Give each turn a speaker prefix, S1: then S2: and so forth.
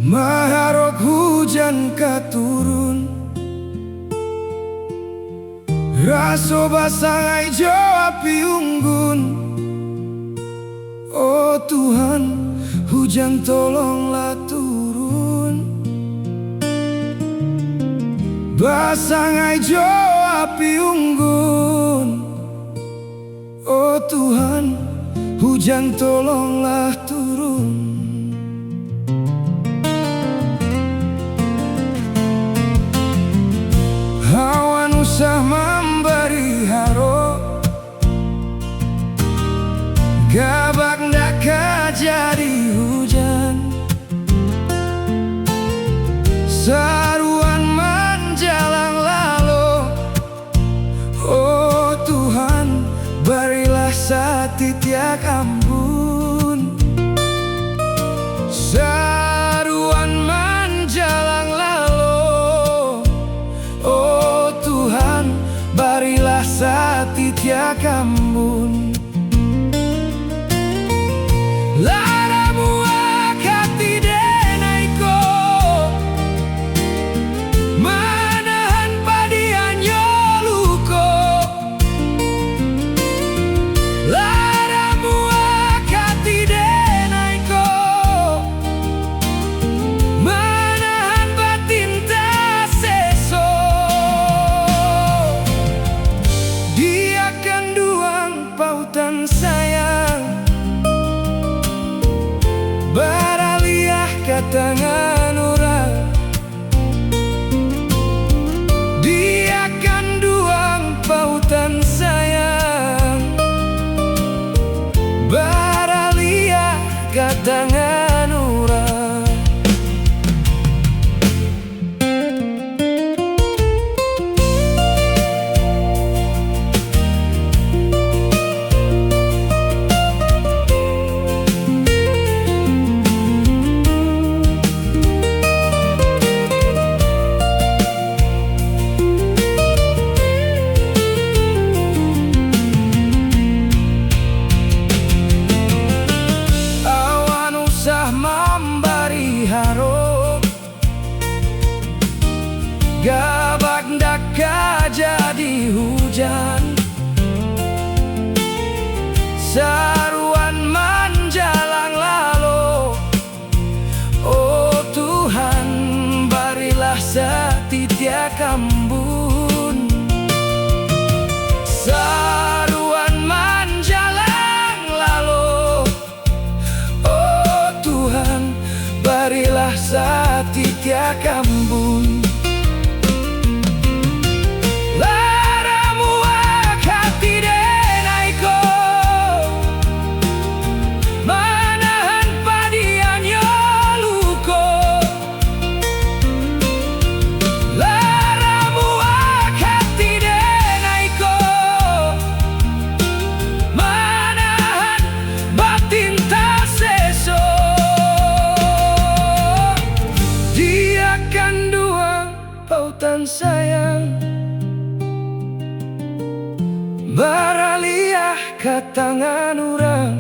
S1: Maharok hujan katurun, raso basangai jo api unggun. Oh Tuhan, hujan tolonglah turun, basangai jo api unggun. Oh Tuhan, hujan tolonglah turun. Awan usah memberi haro, gabak ndak jadi hujan. Saruan menjalang lalu, oh Tuhan, berilah satitiak ampun. Saruan menjalang lalu, oh Tuhan, berilah satitiak ampun. Laramu akati denaiko, manahan padian yoluko. Laramu akati denaiko, manahan batin tak seso. Dia kanduang pautan sayang, baraliah katangan orang. Dia kanduang pautan sayang, baraliah katangan orang. Memberi haro, gabak ndak jadi hujan. Saruan menjalang lalu, oh Tuhan, berilah satitiak ampun. Saruan menjalang lalu, oh Tuhan, berilah satitiak ampun. Laramu akati denaiko, manahan padian yoluko. Laramu akati denaiko, manahan batin tak seso. Dia kanduang pautan sayang, baraliah katangan orang.